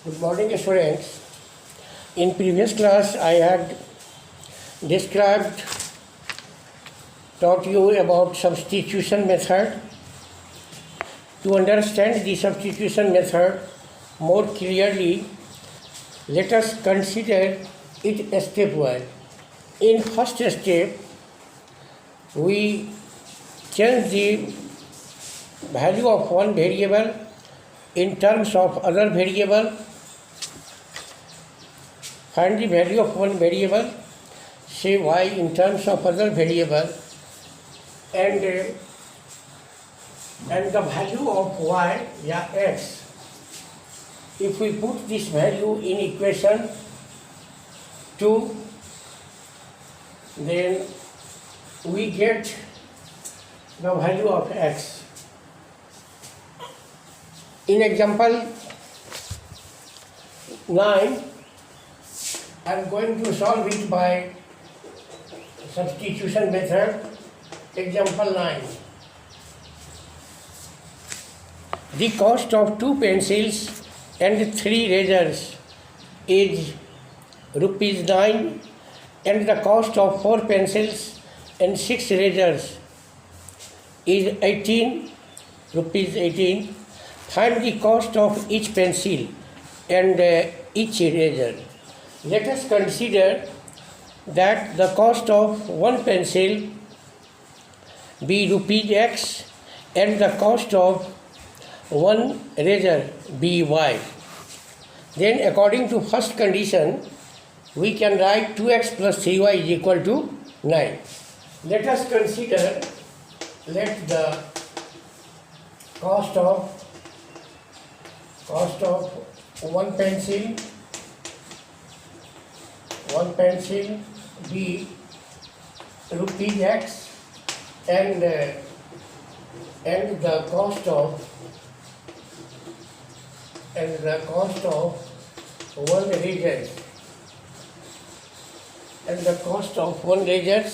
Good morning, students. In previous class, I had taught you about substitution method. To understand the substitution method more clearly, let us consider it stepwise. In first step, we change the value of one variable in terms of other variable. Find the value of one variable, say y in terms of other variable, and the value of y, x. If we put this value in equation 2, then we get the value of x. In example 9, I am going to solve it by substitution method. Example 9. The cost of 2 pencils and 3 razors is ₹9, and the cost of 4 pencils and 6 razors is ₹18. Find the cost of each pencil and each razor. Let us consider that the cost of one pencil be ₹x and the cost of one razor be y. Then according to first condition, we can write 2x plus 3y is equal to 9. Let us consider, let the cost of one pencil be ₹x and the cost of one razor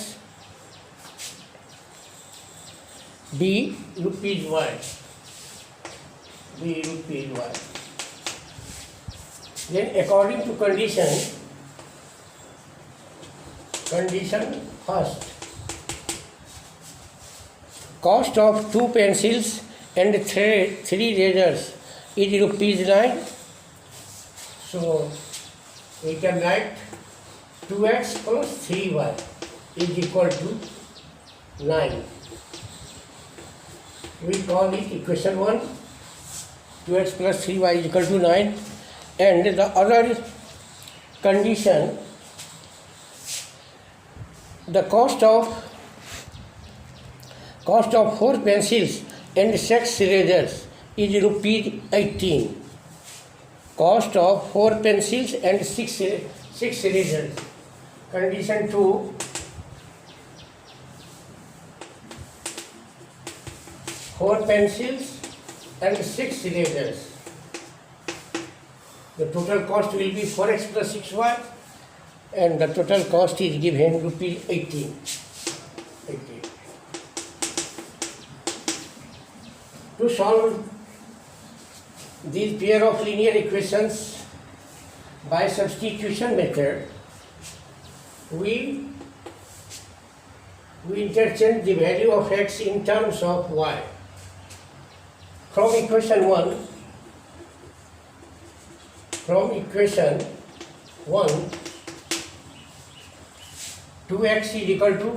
be ₹y. Then according to condition first, cost of 2 pencils and 3 razors is ₹9. So we can write 2x plus 3y is equal to 9. We call it equation 1. 2x plus 3y is equal to 9. And the other condition, the cost of 4 pencils and 6 razors is ₹18. Cost of 4 pencils and 6 razors. Condition 2, 4 pencils and 6 razors. The total cost will be 4x plus 6y, and the total cost is given ₹18. To solve these pair of linear equations by substitution method, we interchange the value of x in terms of y. From equation 1, 2x is equal to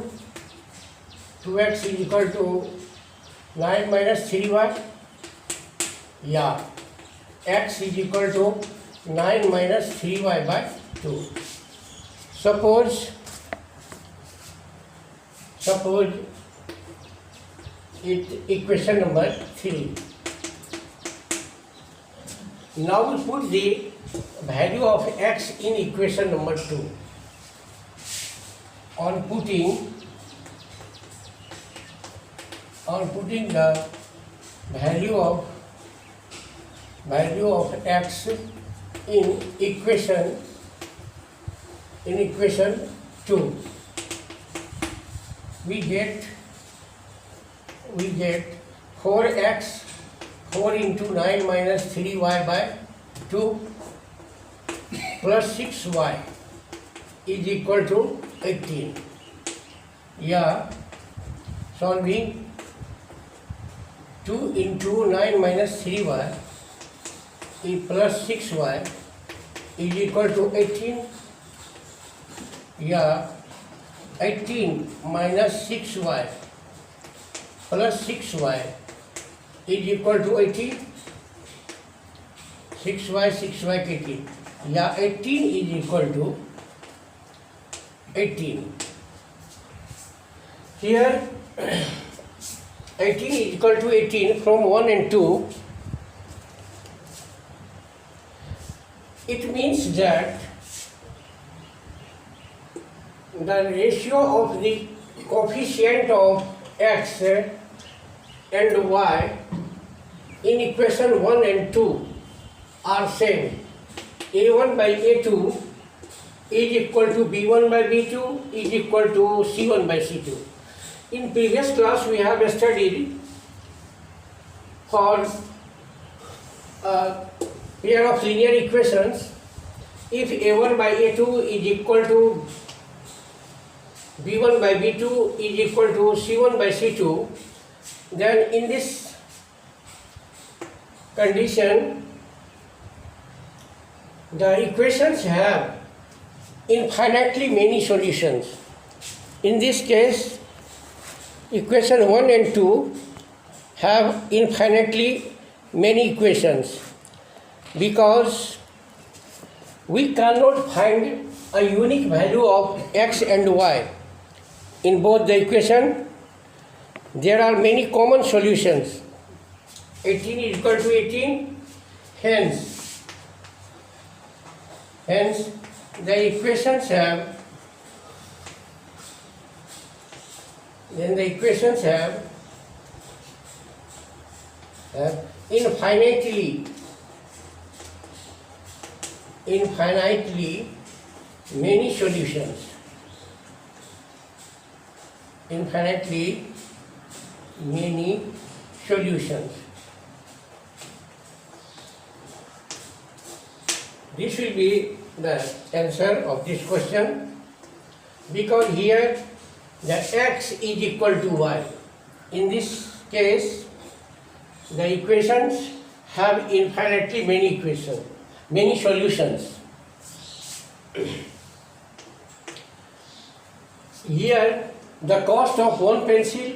9 minus 3y. X is equal to 9 minus 3y by 2. Suppose it equation number 3. Now we put the value of x in equation number 2. On putting the value of x in equation 2, we get 4x 4 into 9 minus 3y by 2 plus 6y is equal to 18. Yeah, solving 2 into 9 minus 3y is plus 6y is equal to 18. Yeah, 18 minus 6y plus 6y is equal to 18. 6y 18. Yeah, 18 is equal to 18. Here 18 is equal to 18 from 1 and 2. It means that the ratio of the coefficient of x and y in equation 1 and 2 are same. A1 by A2 is equal to B1 by B2 is equal to C1 by C2. In previous class we have studied for a pair of linear equations, if A1 by A2 is equal to B1 by B2 is equal to C1 by C2, then in this condition the equations have infinitely many solutions. In this case, equation 1 and 2 have infinitely many equations because we cannot find a unique value of x and y. In both the equation, there are many common solutions. 18 is equal to 18, hence the equations have infinitely many solutions. Infinitely many solutions. This will be the answer of this question, because here the x is equal to y. In this case, the equations have infinitely many solutions. Here, the cost of one pencil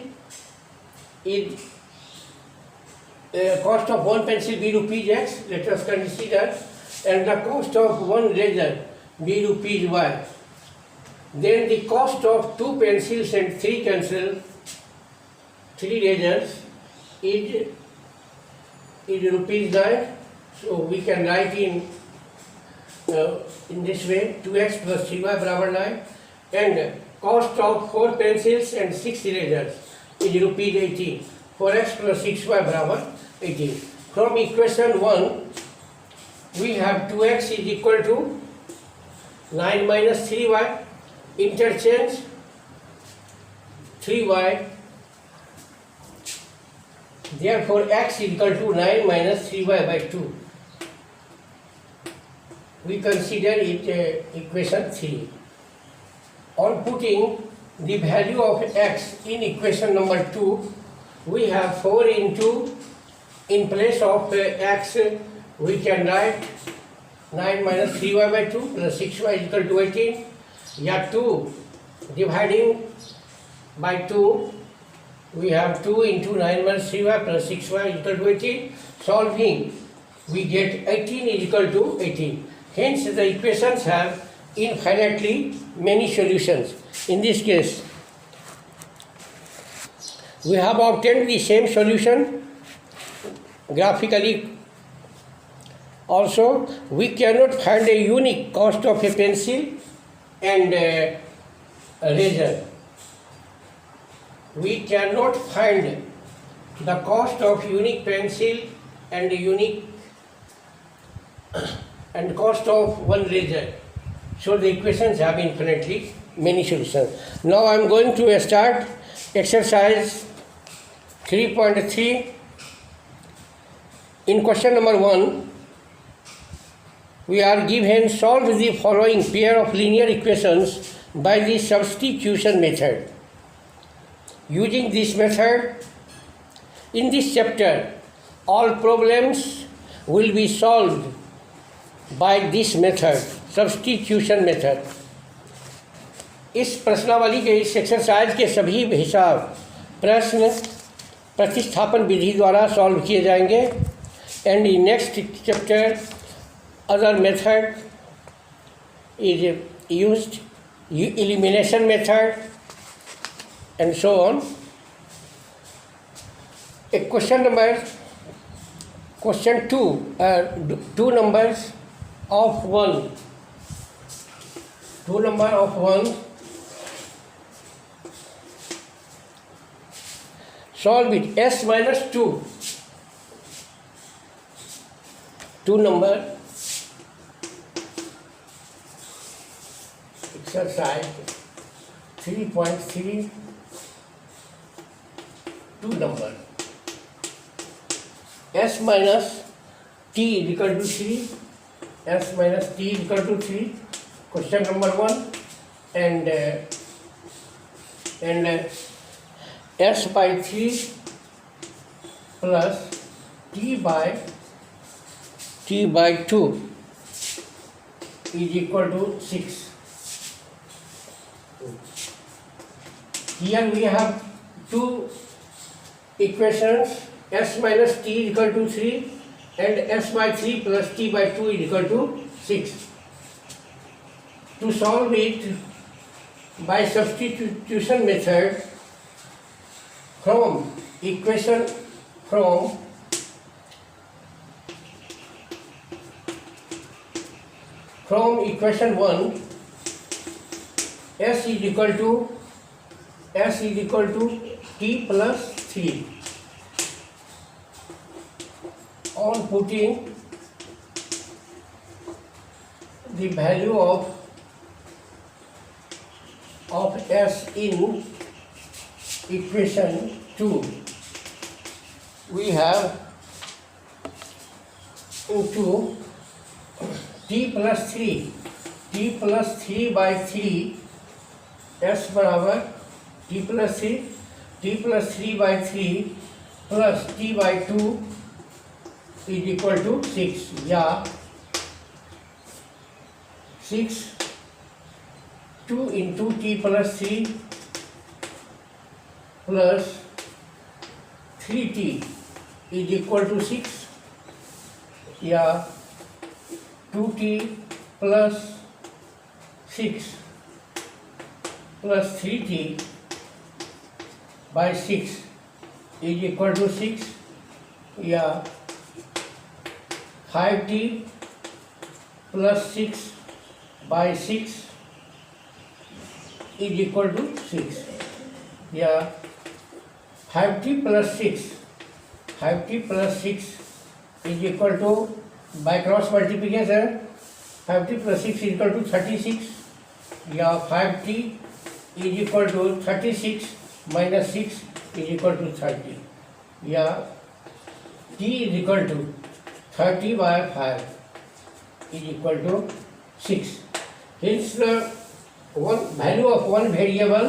is B rupees x. Let us consider. And the cost of one razor B rupees y. Then the cost of 2 pencils and 3 razors is rupees 9. So we can write in this way, 2x plus 3y barabar 9. And cost of 4 pencils and 6 razors is rupees 18. 4x plus 6y barabar 18. From equation 1, we have 2x is equal to 9 minus 3y, interchange 3y, therefore x is equal to 9 minus 3y by 2. We consider it equation 3. On putting the value of x in equation number 2, we have 4 into, in place of x, we can write 9 minus 3y by 2 plus 6y is equal to 18. Yeah, 2 dividing by 2, we have 2 into 9 minus 3y plus 6y is equal to 18. Solving, we get 18 is equal to 18. Hence, the equations have infinitely many solutions. In this case, we have obtained the same solution graphically. Also, we cannot find a unique cost of a pencil and a razor. We cannot find the cost of unique pencil and cost of one razor. So the equations have infinitely many solutions. Now I am going to start exercise 3.3. In question number 1, we are given solve the following pair of linear equations by the substitution method. Using this method, in this chapter, all problems will be solved by this method, substitution method. इस प्रश्नावली के इस exercise के सभी हिसाब प्रश्न प्रतिस्थापन विधि द्वारा सॉल्व किए जाएंगे. And in next chapter other method is used, elimination method and so on. A question 2, two numbers of 1, solve it. S minus 2, number. Exercise 3.3, 2 number. S minus t is equal to 3. S minus t is equal to 3. Question number 1. And s by 3 plus t by 2 is equal to 6. Here we have two equations, s minus t is equal to 3 and s by 3 plus t by 2 is equal to 6. To solve it by substitution method, from equation 1, s is equal to t plus 3. On putting the value of s in equation 2, we have into t plus 3 by 3, s बराबर t plus 3 by 3 plus t by 2 is equal to 6. या 6 2 into t plus 3 plus 3t is equal to 6. या 2t plus 6 plus 3t by 6 is equal to 6. या 5t plus 6 by 6 is equal to 6. या 5t plus 6 is equal to, by cross multiplication, 5t plus 6 is equal to 36. या 5t is equal to 36 minus 6 is equal to 30. या t is equal to 30 by 5 is equal to 6. Hence the value of one variable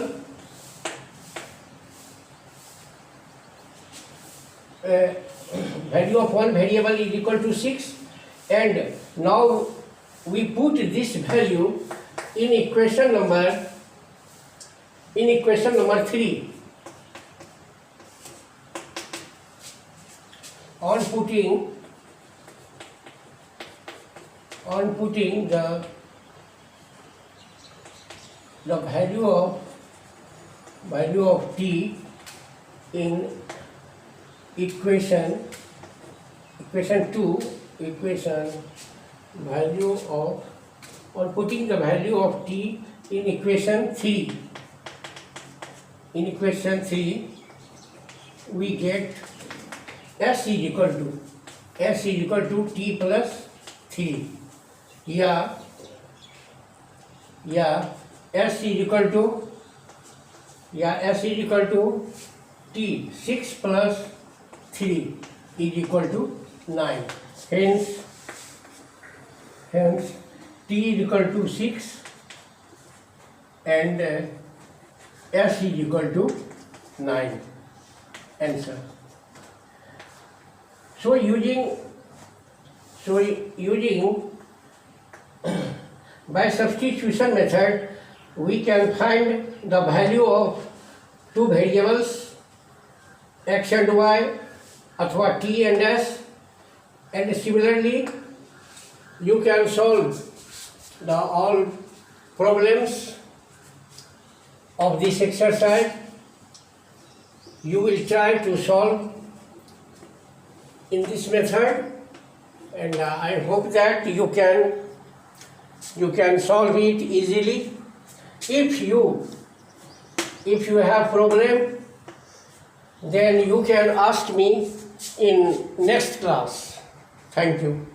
is equal to 6, and now we put this value in equation number 3. On putting the value of t in equation 2, on putting the value of t in equation 3, we get s is equal to t plus 3. या s is equal to t 6 plus 3 is equal to 9. Hence Hence T is equal to 6 and S is equal to 9. Answer. So using by substitution method, we can find the value of two variables x and y, अथवा t and s, and similarly you can solve the all problems of this exercise. You will try to solve in this method, and I hope that you can solve it easily. If you have problem, then you can ask me in next class. Thank you.